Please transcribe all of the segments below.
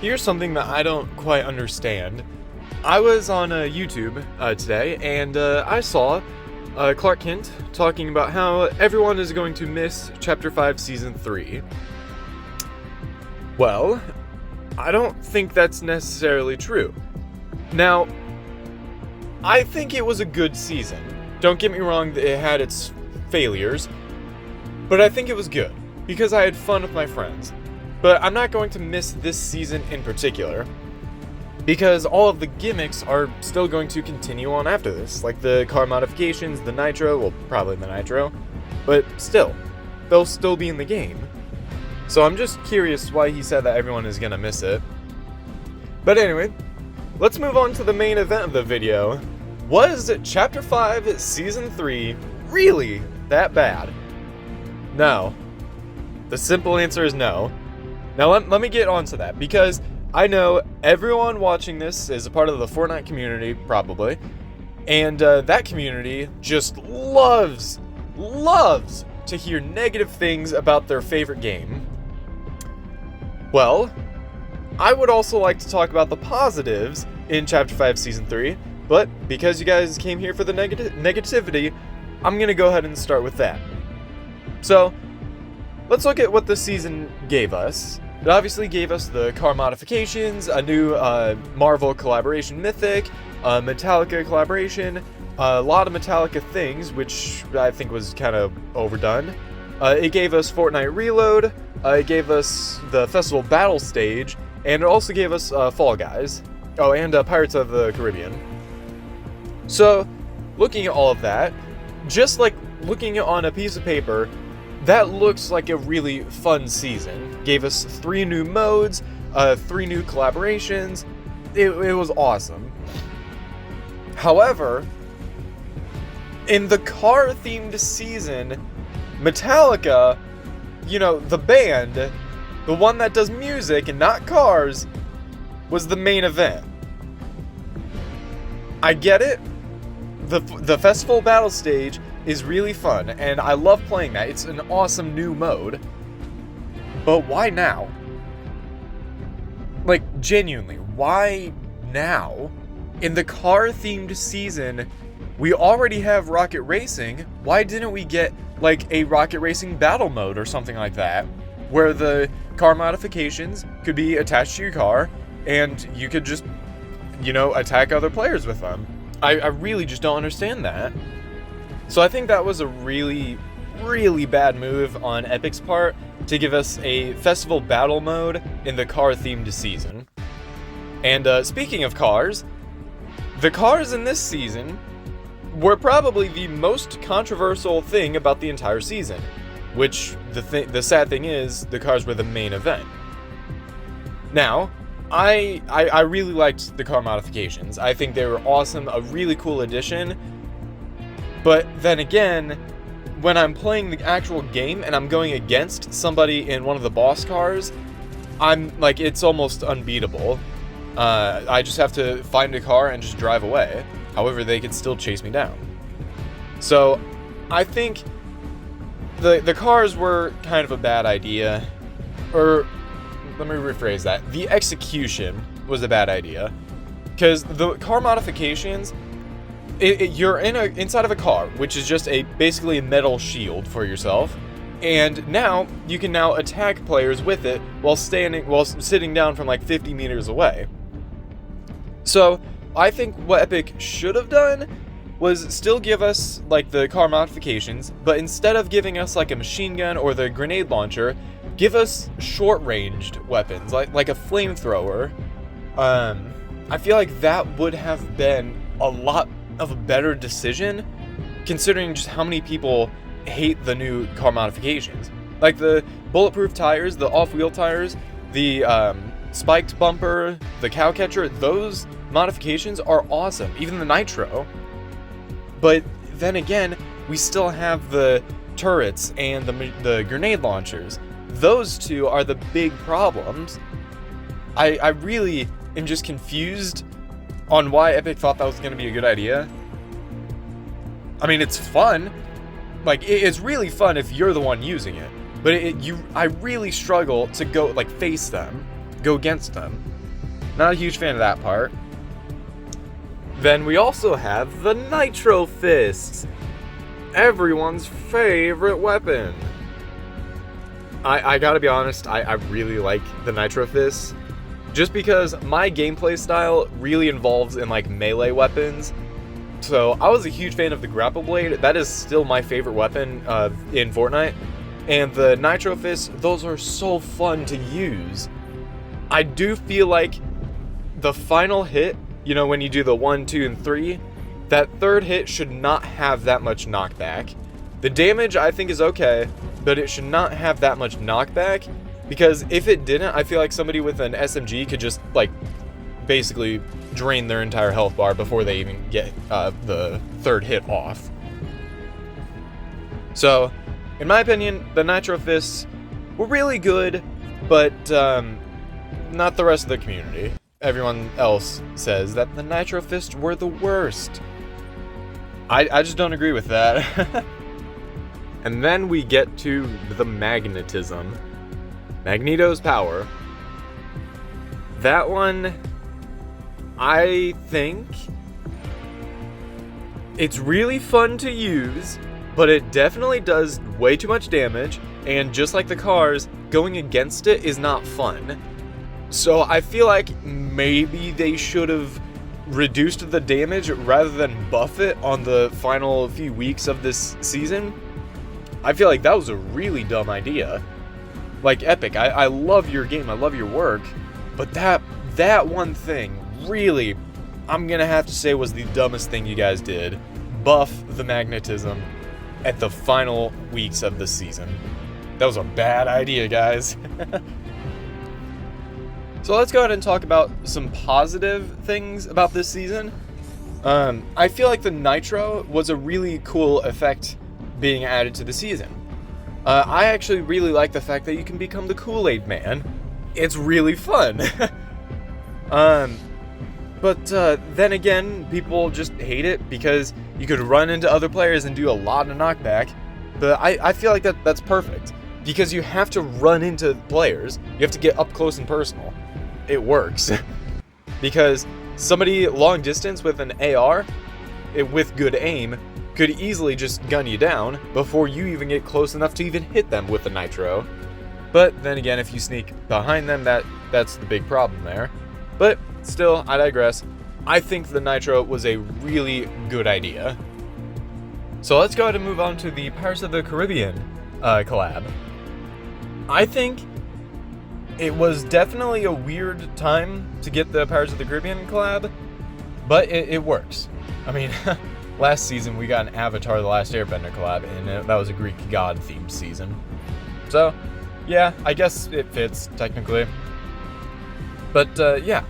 Here's something that I don't quite understand. I was on YouTube today, and I saw Clark Kent talking about how everyone is going to miss Chapter 5 Season 3. Well, I don't think that's necessarily true. Now, I think it was a good season. Don't get me wrong, it had its failures, but I think it was good, because I had fun with my friends. But I'm not going to miss this season in particular, because all of the gimmicks are still going to continue on after this, like the car modifications, the Nitro, well, probably the Nitro, but still, they'll still be in the game. So I'm just curious why he said that everyone is gonna miss it. But anyway, let's move on to the main event of the video. Was Chapter 5 Season 3 really that bad? No. The simple answer is no. Now let me get on to that, because I know everyone watching this is a part of the Fortnite community, probably, and that community just loves to hear negative things about their favorite game. Well, I would also like to talk about the positives in Chapter 5 Season 3, but because you guys came here for the negativity, I'm gonna go ahead and start with that. So, let's look at what the season gave us. It obviously gave us the car modifications, a new Marvel collaboration Mythic, a Metallica collaboration, a lot of Metallica things, which I think was kind of overdone. It gave us Fortnite Reload, it gave us the Festival Battle Stage, and it also gave us Fall Guys. Oh, and Pirates of the Caribbean. So, looking at all of that, just like looking on a piece of paper, that looks like a really fun season. Gave us 3 new modes, 3 new collaborations. It was awesome. However, in the car-themed season, Metallica, you know, the band, the one that does music and not cars, was the main event. I get it. The Festival Battle Stage is really fun, and I love playing that. It's an awesome new mode. But why now? Like, genuinely, why now? In the car-themed season, we already have Rocket Racing. Why didn't we get, like, a Rocket Racing battle mode or something like that, where the car modifications could be attached to your car, and you could just, you know, attack other players with them? I really just don't understand that. So I think that was a really bad move on Epic's part to give us a festival battle mode in the car-themed season. And speaking of cars, the cars in this season were probably the most controversial thing about the entire season, which the sad thing is, the cars were the main event. Now, I really liked the car modifications. I think they were awesome, a really cool addition. But then again, when I'm playing the actual game and I'm going against somebody in one of the boss cars, I'm like, it's almost unbeatable. I just have to find a car and just drive away. However, they can still chase me down. So, I think the cars were kind of a bad idea. Or, let me rephrase that. The execution was a bad idea. Because the car modifications, you're inside of a car, which is just basically a metal shield for yourself, and now you can attack players with it while sitting down from like 50 meters away. So I think what Epic should have done was still give us like the car modifications, but instead of giving us like a machine gun or the grenade launcher, give us short-ranged weapons like a flamethrower. I feel like that would have been a lot of a better decision, considering just how many people hate the new car modifications. Like the bulletproof tires, the off-wheel tires, the spiked bumper, the cow catcher, those modifications are awesome, even the Nitro. But then again, we still have the turrets and the grenade launchers. Those two are the big problems. I really am just confused on why Epic thought that was going to be a good idea. I mean, it's fun. Like, it's really fun if you're the one using it. But I really struggle to go, like, face them. go against them. Not a huge fan of that part. Then we also have the Nitro Fist, everyone's favorite weapon. I gotta be honest, I really like the Nitro Fist, just because my gameplay style really involves in like melee weapons. So I was a huge fan of the grapple blade. That is still my favorite weapon in Fortnite. And the Nitro Fist, those are so fun to use. I do feel like the final hit, you know, when you do the 1, 2, and 3, that third hit should not have that much knockback. The damage I think is okay, but it should not have that much knockback, because if it didn't, I feel like somebody with an SMG could just like basically drain their entire health bar before they even get the third hit off. So, in my opinion, the Nitro Fists were really good, but not the rest of the community. Everyone else says that the Nitro Fists were the worst. I just don't agree with that. And then we get to the magnetism. Magneto's power. That one, I think it's really fun to use, but it definitely does way too much damage, and just like the cars, going against it is not fun. So I feel like maybe they should have reduced the damage rather than buff it on the final few weeks of this season. I feel like that was a really dumb idea. Like, Epic, I love your game, I love your work, but that one thing really, I'm gonna have to say, was the dumbest thing you guys did. Buff the magnetism at the final weeks of the season. That was a bad idea, guys. So let's go ahead and talk about some positive things about this season. I feel like the Nitro was a really cool effect being added to the season. I actually really like the fact that you can become the Kool-Aid Man. It's really fun. But then again, people just hate it because you could run into other players and do a lot of knockback. But I feel like that's perfect, because you have to run into players. You have to get up close and personal. It works. Because somebody long distance with an AR, with good aim, could easily just gun you down before you even get close enough to even hit them with the Nitro. But then again, if you sneak behind them, that's the big problem there. But still, I digress. I think the Nitro was a really good idea. So let's go ahead and move on to the Pirates of the Caribbean collab. I think it was definitely a weird time to get the Pirates of the Caribbean collab, but it works. I mean, last season we got an Avatar: The Last Airbender collab, and that was a Greek god-themed season. So, yeah, I guess it fits, technically. But, yeah.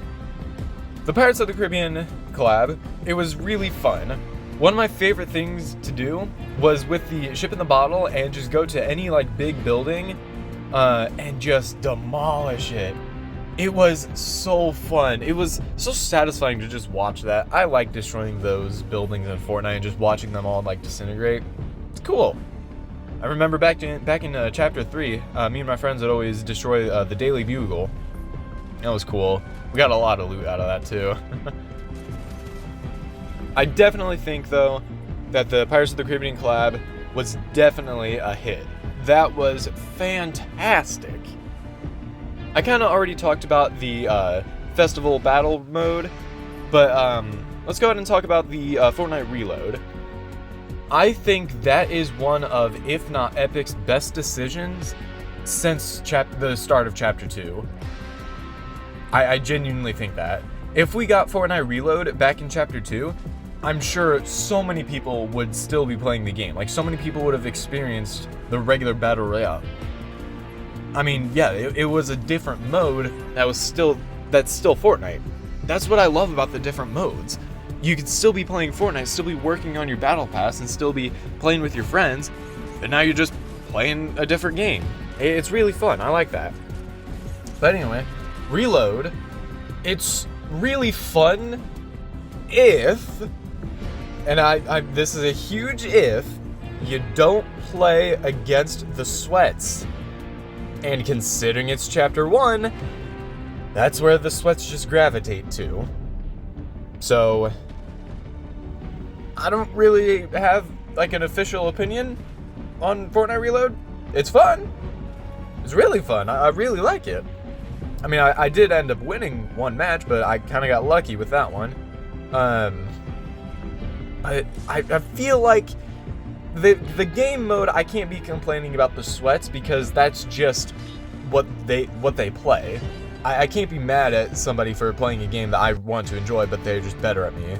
The Pirates of the Caribbean collab, it was really fun. One of my favorite things to do was with the ship in the bottle and just go to any, like, big building and just demolish it. It was so fun. It was so satisfying to just watch that. I like destroying those buildings in Fortnite and just watching them all, like, disintegrate. It's cool. I remember back in Chapter 3, me and my friends would always destroy the Daily Bugle. That was cool. We got a lot of loot out of that, too. I definitely think, though, that the Pirates of the Caribbean collab was definitely a hit. That was fantastic. I kind of already talked about the festival battle mode, but let's go ahead and talk about the Fortnite Reload. I think that is one of, if not Epic's best decisions since the start of Chapter 2. I genuinely think that. If we got Fortnite Reload back in Chapter 2, I'm sure so many people would still be playing the game. Like, so many people would have experienced the regular Battle Royale. I mean, yeah, it was a different mode that's still Fortnite. That's what I love about the different modes. You could still be playing Fortnite, still be working on your battle pass, and still be playing with your friends, but now you're just playing a different game. It's really fun. I like that. But anyway, Reload, it's really fun if, and this is a huge if, you don't play against the sweats. And considering it's Chapter 1, that's where the sweats just gravitate to. So, I don't really have, like, an official opinion on Fortnite Reload. It's fun. It's really fun. I really like it. I mean, I did end up winning one match, but I kind of got lucky with that one. I feel like the game mode, I can't be complaining about the sweats because that's just what they play. I can't be mad at somebody for playing a game that I want to enjoy, but they're just better at me.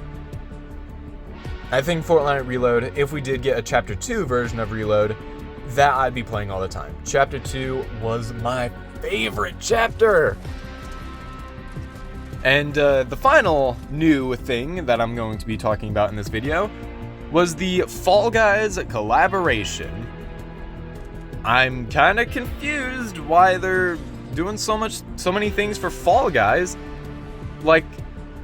I think Fortnite Reload, if we did get a Chapter 2 version of Reload, that I'd be playing all the time. Chapter 2 was my favorite chapter! And the final new thing that I'm going to be talking about in this video was the Fall Guys collaboration. I'm kind of confused why they're doing so many things for Fall Guys. Like,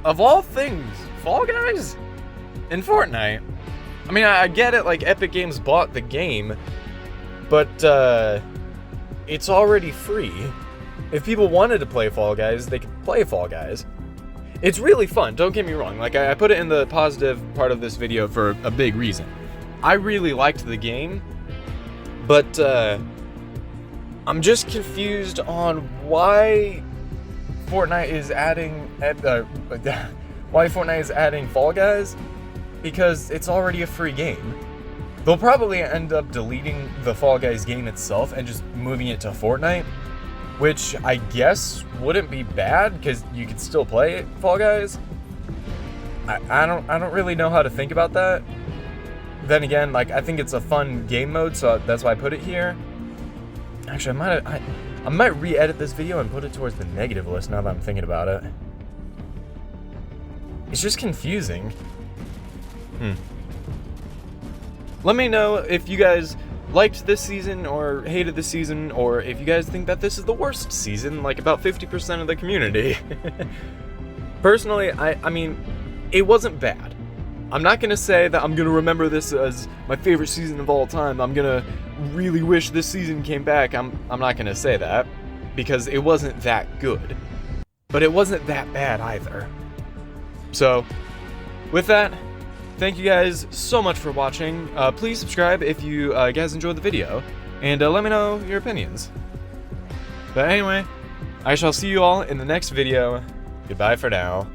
of all things, Fall Guys in Fortnite. I mean, I get it, like, Epic Games bought the game, but it's already free. If people wanted to play Fall Guys, they could play Fall Guys. It's really fun, don't get me wrong. Like, I put it in the positive part of this video for a big reason. I really liked the game, but I'm just confused on why Fortnite is adding Fall Guys, because it's already a free game. They'll probably end up deleting the Fall Guys game itself and just moving it to Fortnite, which I guess wouldn't be bad because you could still play Fall Guys. I don't really know how to think about that. Then again, like, I think it's a fun game mode, so that's why I put it here. Actually, I might re-edit this video and put it towards the negative list now that I'm thinking about it. It's just confusing. Let me know if you guys liked this season or hated this season, or if you guys think that this is the worst season, like about 50% of the community. Personally, I mean, it wasn't bad. I'm not gonna say that I'm gonna remember this as my favorite season of all time. I'm gonna really wish this season came back. I'm not gonna say that, because it wasn't that good. But it wasn't that bad either. So, with that, thank you guys so much for watching. Please subscribe if you guys enjoyed the video, and let me know your opinions. But anyway, I shall see you all in the next video. Goodbye for now.